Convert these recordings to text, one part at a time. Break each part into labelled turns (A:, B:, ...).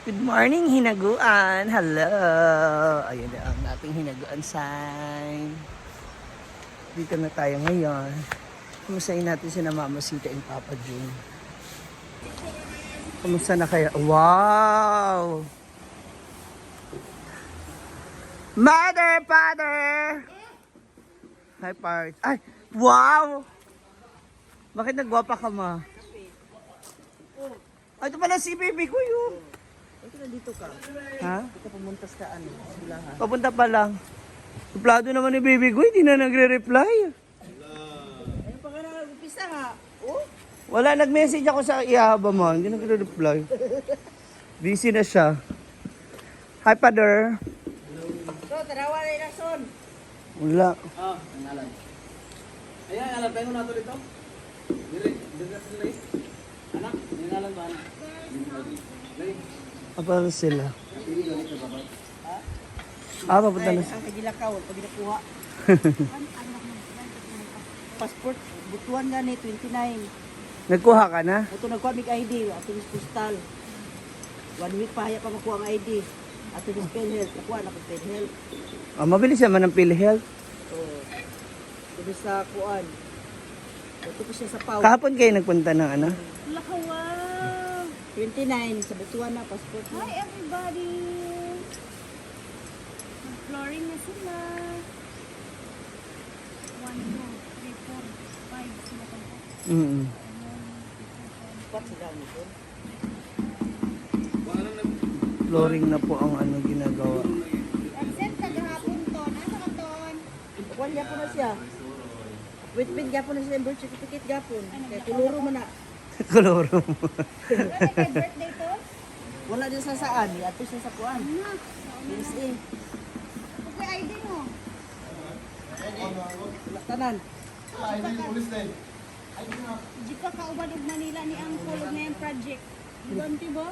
A: Good morning, hinaguan. Hello. Ayun na ang ating hinaguan sign. Dito na tayo ngayon. Kumustahin natin si Mama Sita and Papa June. Kumusta na kaya? Wow! Mother, father! Hi, part. Ay, wow! Bakit nagwapa ka, ma? Ay, ito pala si baby ko yun.
B: Ito na dito ka.
A: Ha?
B: Ito pumunta sa sulahan.
A: Papunta pa lang. Suplado naman ni baby ko, hindi na nagre-reply.
B: Ayun pa nga nag-umpisa nga. Oh?
A: Wala, nag-message ako sa ihaba mo, hindi nagre-reply. Busy na siya. Hi, Father.
B: So, tarawa na yung son.
A: Wala.
C: Ngalan. Ayan, ngalan tayo na ito dito. Diri na sila eh. Anak, ngalan ba anak? Diri.
A: Apa sila?
C: Pili lang ito babay.
A: Papunta na.
B: Ang kagilakaw, pag nakuha. Passport, butuan nga ni 29.
A: Nagkuha ka na?
B: Ito nagkuha mig ID, ato yung postal. 1 week pa haya pa makuha ang ID. Ato yung PhilHealth, nakuha na kong PhilHealth.
A: Oh, mabilis naman ang PhilHealth.
B: Oh. Ito sa kuan. Ito po siya sa PAW.
A: Kahapon kayo nagpunta ng ano?
D: Wow!
B: 29, sa butuan na, passport na.
D: Hi everybody! Mag-flooring na sila. 1, 2, 3, 4, 5 sila pa.
B: Pat sa dami ko.
A: Flooring na po ang ano ginagawa.
D: Except kagahapon to. Nasa ka ton?
B: Kuan gyapon na siya. Wait, gyapon na siya yung birth certificate gyapon. Kaya tuluro mo na.
A: Koloro mo.
D: Wala kay birthday to?
B: Wala din sa saan, ato siya sa kuan.
D: Ano?
B: PSA.
D: Pagka ID mo.
B: Wala tanan.
D: Di ka kauban og Manila ni ang kulog na yung project. Ganti ba?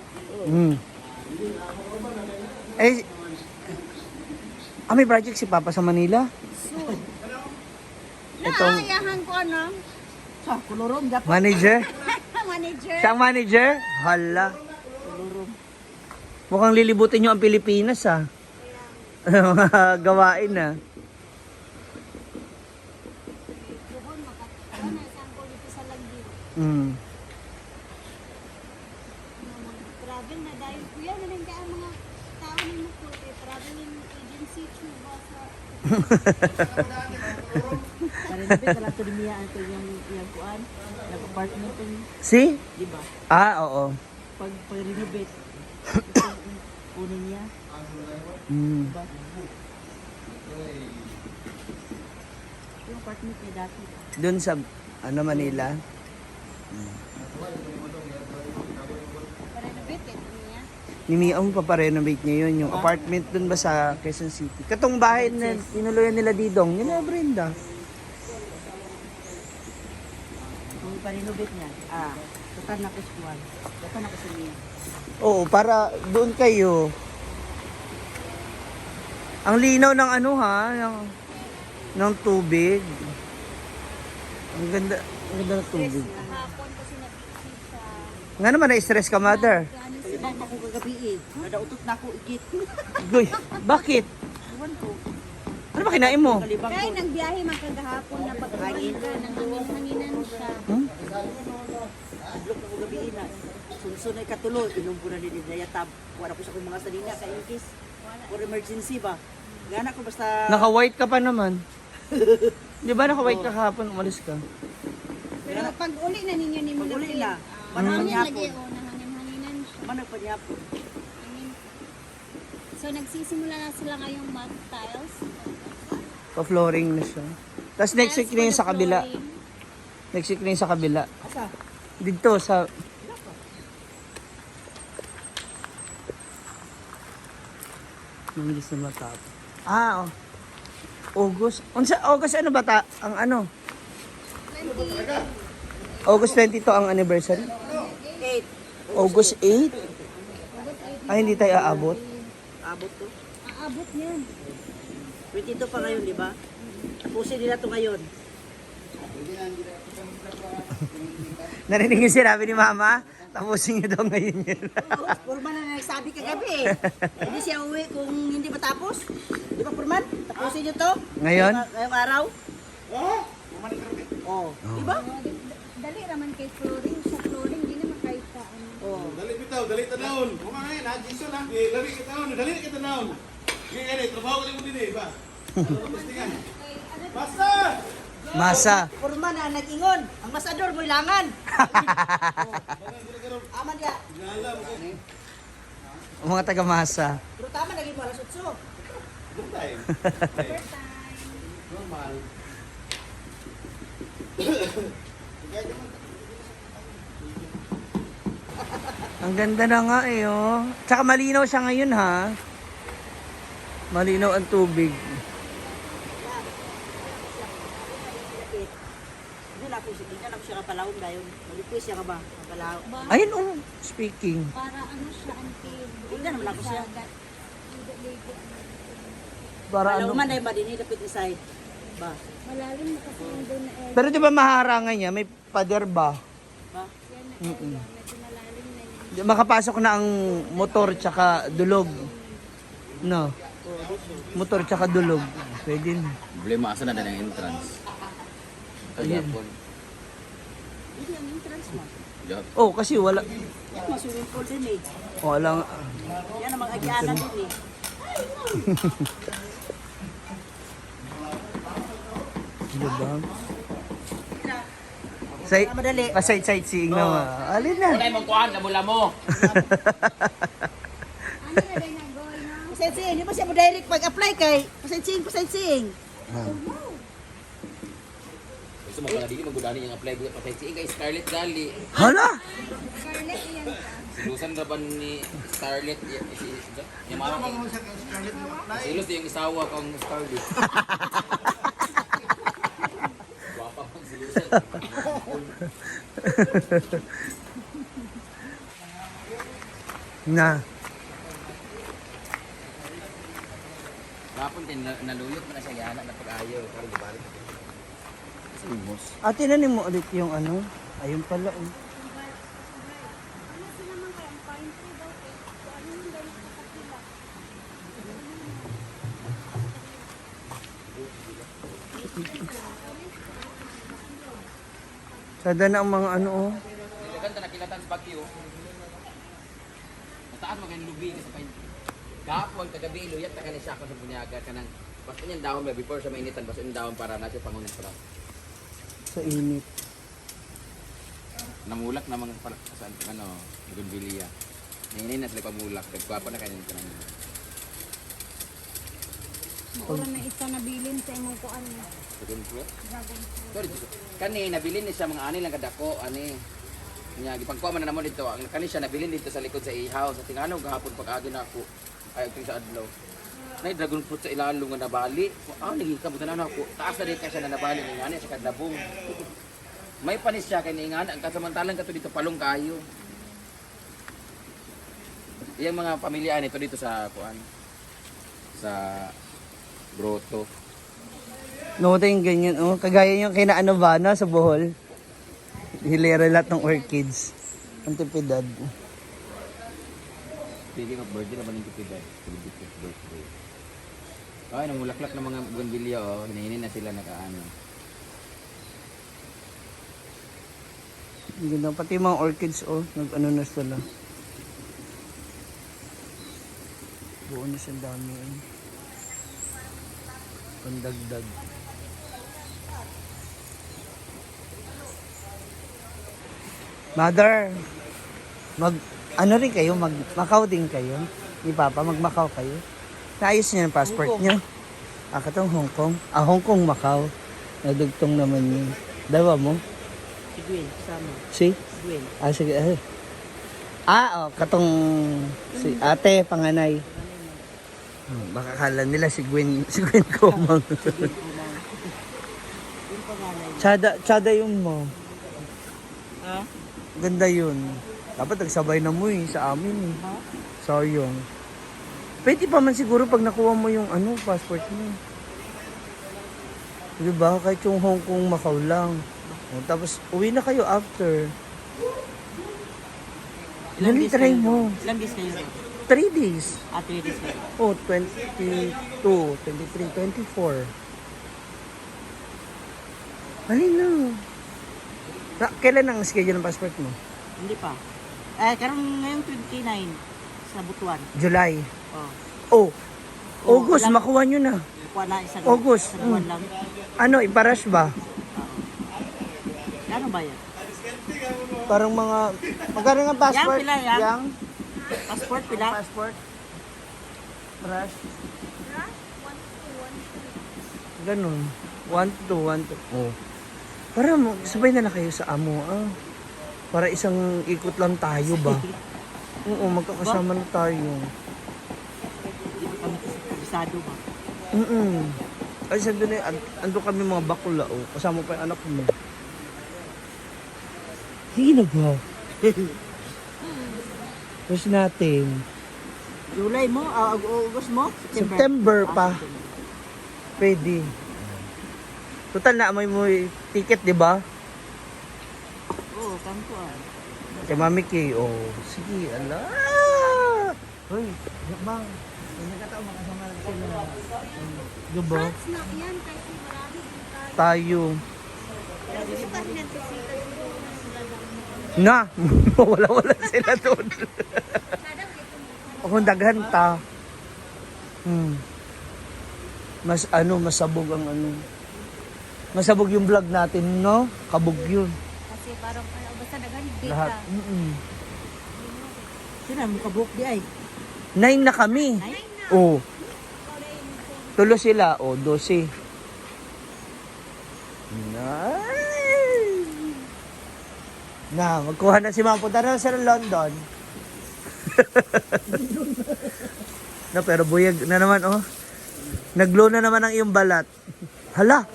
A: Eh, may project si Papa sa Manila?
D: So,
A: Itong
D: naayahan ko ano?
B: Sa kulurom gyapon.
A: manager?
D: Manager.
A: Siyang manager? Hala.
B: Kulurom.
A: Mukhang lilibutin nyo ang Pilipinas ah. Mga gawain ah.
D: Buhon makakita na isang kulit sa lagyo.
A: Mm.
D: Travel na dahil kuya na lang kaya ang mga tao ni mo po traveling agency chuba sa
B: Karinabit wala to niya ang yung kuan. Nag-apartment din,
A: See?
B: di ba?
A: Oo.
B: Pag renovate kunin niya,
A: Mm.
B: di ba? Yung apartment niya dati.
A: Doon sa ano Manila.
D: renovate niya.
A: Ni Mia mo paparenovate niya yun. Yung apartment doon ba sa Quezon City. Katong bahay na tinuluyan nila Didong. Nila Brenda.
B: Kung pa-renovate niya, tutan na ko sa kuan. Tutan na ko sa niya.
A: Oo, para doon kayo. Ang linaw ng ano ha, ng tubig. Ang ganda ng tubig.
D: Kahapon kasi nag-visit sa
A: Nga naman, na-stress ka, mother.
B: Ibang pa ko kagabi eh. Nadautot na ako igit.
A: Goy, bakit?
B: Iwan ko.
A: Ano ba kinain mo?
B: Kalibang
D: kaya
B: ko.
D: nang biyahe man kagahapon na pagkain ka nang hangin-hanginan siya.
B: Adlok na ko gabi na. Sunod ay katuloy. Inom ko na din na yatab. Wala ko sa kong mga salina kay in case. For emergency ba? Gana ko basta...
A: Naka-white ka pa naman. Di ba naka-white ka kahapon, umalis ka?
D: Pero pag uli na ninyo ni
B: Pag uli na.
D: Hangin
B: Manang
D: lagi
B: panyapon.
D: o nahangin-hanginan siya.
B: Manang panyapon.
D: Hangin. So nagsisimula na sila ngayong mag tiles.
A: Pa-flooring na siya. Tapos next week na yung sa kabila. Next week na yung sa kabila.
B: Asa?
A: Dito sa... Mabilis na matapos. Oh. August. August ano ba ang ano? August 22 ang anniversary.
B: 8.
A: August 8? Ay, hindi tayo aabot.
B: Abot to.
D: Aabot yan.
B: 22 pa ngayon, di ba? Tapusin nila to ngayon.
A: Narinig yung sinabi ni Mama? Tapusin niyo daw ngayon yun.
B: Purman na nagsabi kagabi eh. Hindi siya uwi kung hindi matapos. Di ba, Purman? Tapusin niyo to.
A: Ngayon?
B: Ngayong araw. Oh. Di ba?
D: Dali raman kay flooring. Sa flooring, hindi naman kahit sa ano.
B: Oh.
C: Dali bitaw, dali tanawon. Kuma ngayon, ha? Jason ha? Dali ka tanawon, dali ka tanawon. Ngayon, trabaho ka mo din eh, ba? Ano ka postingan? Basta!
A: Masa.
B: Purman na nag-ingon. Ang masador mo ilangan. Aman ya.
A: Ang mga taga-masa.
B: Pero tama, naging mo alas 8.
C: Good time. Normal.
A: Ang ganda na nga eh, oh. Tsaka malinaw siya ngayon, ha? Malinaw ang tubig.
B: Doon ako siya kapalawon dayon. Mag-request siya ka ba? Kapalawon.
A: Ayun, oh. Speaking.
D: Para ano siya, until.
B: Hindi naman ako siya.
A: Para ano.
B: Palawman na yung ba din, dapit inside. Ba?
D: Malalim na kasi yung doon na area.
A: Pero di ba maharangan niya? May pader ba?
B: Ba?
D: Yan na area. Medyo malalim na yun.
A: Di- Makapasok na ang motor tsaka dulog. No. Motor tsaka dulog. Pwede na.
C: Problema, asa na din ang entrance?
A: Ayun.
B: Hindi ang entrance mo.
A: Oh, kasi wala.
B: Yan mga swimming pool din eh.
A: Walang.
B: Yan ang mga agyanan din eh.
A: Diba? Say,
B: Madali.
A: pa-sightseeing na. Alin na.
C: Unay mong kuhan, namula mo.
D: Ano na din ang goal na?
B: Pasensing, hindi ba siya mo direct pag-apply kay? Pasensing.
C: Gusto mo pala dili magudani yung apply buat patay si Scarlett Gali.
A: Hala!
D: Scarlett yan ka.
C: Silusan ra ba ni Scarlett yung mama ko. Silus yung isawa kong Scarlett. Guwapa pang silusan.
A: Na.
C: Kapon din naluyot mo na siya yana na pag-ayaw pero gibalik. Sumos.
A: Ate, nanin mo ulit yung ano? Ayun pala. Oh.
D: Ano sila man kaya? Ang pine tree daw eh. Ano yung dahil sa kapila?
A: Sada na ang mga ano, oh.
C: Ganda nakilatan sa Baguio. Mataas maging lubi ka sa pain. Gapon kagabi luyat ta kanila siya ako sa bunyaga kanang basta niyan dahon ba before sa mainitan basta yung dahon para na siya pangunan para.
A: Sa init.
C: Namulak na mga sa ano, Gunbilia. Ngayon na sila pamulak, nagkwapa na kanina kanang.
D: Oras na isa nabilin sa imong kuan niya.
C: Second floor.
D: Dragon fruit.
C: Sorry, kani nabilin ni siya mga ani lang kadako ani. Nya gipangkuha man na namo dito. Ang kani siya nabilin dito sa likod sa ihaw sa tingalaw gahapon pag agi na ako. Ay ito sa adlaw. Nay dragon fruit sa ilalo nga nabali. Ah nagikabutan na ako. Taas na dito siya na nabali ni ani sa kadlabong. May panis siya kay ningan ang kasamantalang kato dito palong kayo. Iyang mga pamilya nito dito sa kuan sa Grotto.
A: No, yung ganyan, oh. Kagaya yung kinaano ba, no, sa Bohol. Hilera lahat ng orchids. Antipidad.
C: Speaking of birthday, naman yung kitidad. Celebrity birthday. Ay, namulaklak ng mga bougainvillea, oh. Hinahinin na sila nakaano.
A: Ang ganda. Pati yung mga orchids, oh. Nag-ano na sila. Buo na siyang dami, oh. Pandagdag. Mother, ano rin kayo? Macau din kayo? Ni Papa, mag-Macau kayo? Naayos niyo yung passport niyo? Katong Hong Kong? Hong Kong, Macau. Nadugtong naman yun. Dawa mo?
B: Si Gwen, sama.
A: Si?
B: Gwen.
A: Sige. Katong si ate, panganay. Baka kala nila si Gwen Komang. Tsada yun mo.
B: Ha?
A: Ganda yun. Dapat nagsabay na mo sa amin eh. Sayang. Pwede pa man siguro pag nakuha mo yung passport mo. Diba? Kahit yung Hong Kong, Macau lang. Tapos uwi na kayo after. Dali, try mo.
B: Ilang days kayo?
A: 3 days.
B: 3 days kayo.
A: Oh, 22, 23, 24. Halin na. Kailan ang schedule ng passport mo?
B: Hindi pa. Karon ngayong 29 sa Butuan.
A: July.
B: Oh.
A: Oh, August, makuha nyo na.
B: Kuha na isang
A: August.
B: Sa buwan lang.
A: Ano, iparash ba?
B: Ano ba yan?
A: Parang mga, magkano nga passport?
B: Yang pila, yang?
A: Yang?
B: Passport pila?
A: Passport? Parash?
D: Rush, 1 to 1.
A: Ganun. 1 to 1 to. Oh. Para sabay na kayo sa amo. Para isang ikot lang tayo ba? Oo, magkakasama na tayo.
B: Hindi pa kami kabisado ba?
A: Ay, sabi na, ando kami mga bakula. Oh. Kasama pa yung anak mo. Sige na ba? Wish natin.
B: July mo? August mo?
A: September pa. Pwede. Total na amoy mo yung ticket, di ba?
B: Oo, kanto
A: Kay Mami Kay, oh. Sige, ala. Hoy, bang. Hindi ka tao makasama na sila. Diba?
D: That's not yan kasi marami din tayo.
A: Tayo.
D: Pero gusto kasi nagsisita siguro na sila lang.
A: Na! Wala-wala sila doon.
D: Sadang ito mo.
A: Kung daghan ta. Mas masabog ang Masabog yung vlog natin, no? Kabog yun.
D: Kasi parang basta naghanip data.
A: Lahat.
B: Sila mo kabuk di ay.
A: 9 na kami. Oh. Tulo sila. Oh, 12. Na, magkuha na si Ma'am. Punta na sa London. No, pero buyag na naman, oh. Nag-glow na naman ang iyong balat. Hala!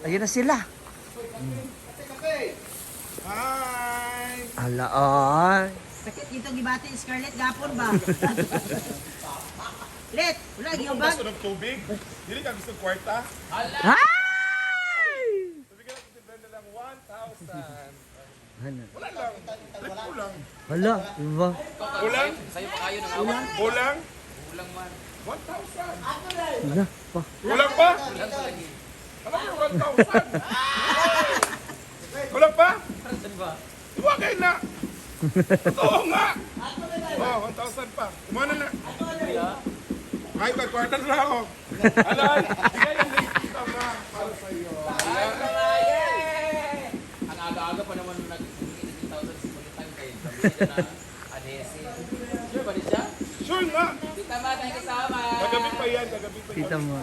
A: Ayun na sila.
E: Hi!
A: Hala, ay.
B: Sakit dito gibati Scarlett gapon ba? Let, wala giyobag.
E: Gusto ng tubig? Dili ka gusto ng kwarta?
A: Hi!
E: Bigyan natin si Brenda lang 1,000.
A: Ano?
E: Wala lang. Like kulang.
A: Hala, diba?
E: Kulang?
C: Sa'yo pa kayo ng awan.
E: Kulang?
C: Kulang man.
E: 1,000.
A: Hala, pa.
E: Kulang pa? Alam mo, 1,000. Kulang pa? Iwagay na. Totoo nga. Oh, 1,000 pa. Kumana na. Ay, kwarta na ako. Alay, bigay yung link kita ma para sa iyo.
C: Ang aga-aga pa naman nag-18,000 simulitan kayo. Sabi na adhesive. Sure ba di siya?
E: Sure nga.
C: Tita Ma, tayo kasama.
E: Kagabi pa yan, kagabi pa yan.
A: Kita mo.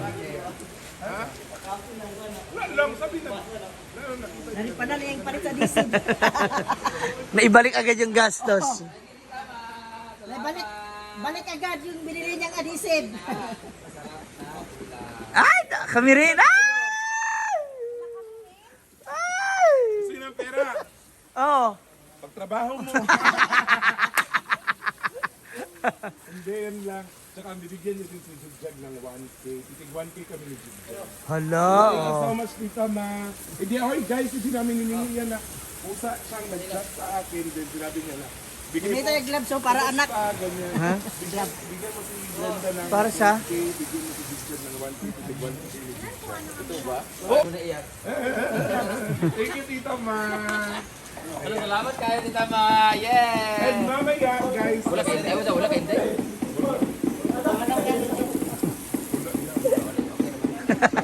E: Ha? Wala lang, sabi na. Lalo nakita
B: Nari pa na yung palit sa disig.
A: Naibalik agad yung gastos.
B: Balik agad yung binili niyang adhesive.
A: Ay, kami rin. Ay!
E: Gusto yun ang pera.
A: Oh.
E: Pagtrabaho mo. Hindi, yan lang. Tsaka ang bibigyan niyo din si Jugjag ng 1K. Titig 1K kami ni Jugjag.
A: Hala,
E: Thank you
A: oh.
E: so much, Tita Ma. Hindi, okay guys, hindi namin hiningi yan na. Pusa siyang nag-chat sa akin, then sinabi niya na. Bigay
B: Dito yung gloves so para anak.
E: ganyan.
A: Ha?
E: Bigyan mo si Brenda ng
A: Para sa?
E: 1K, bigyan mo si Jugjag ng 1K, titig 1K ni Jugjag.
C: Ito ba? Ako na iyak.
E: Thank you, Tita Ma.
C: Salamat kayo, Tita Ma.
E: And
C: Yeah!
E: mamaya, guys,
C: Wala kayo, hindi. Wala kayo, hindi.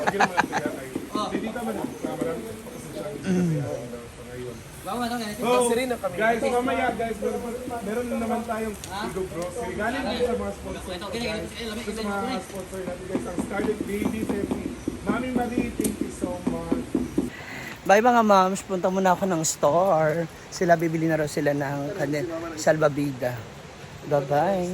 E: okay naman ang kaya kayo. Hindi, Tita Ma, maraming kasi siyang sa ngayon. So, guys, mamaya guys, meron na naman tayong Bigo Grocery. Galing din sa mga sponsor ko, guys. Sa mga sponsor natin guys, ang Scarlet Baby Safety. Mami Marie, thank you so much.
A: Bye mga moms, punta muna ako ng store. Sila bibili na raw sila ng salbabida. Bye-bye.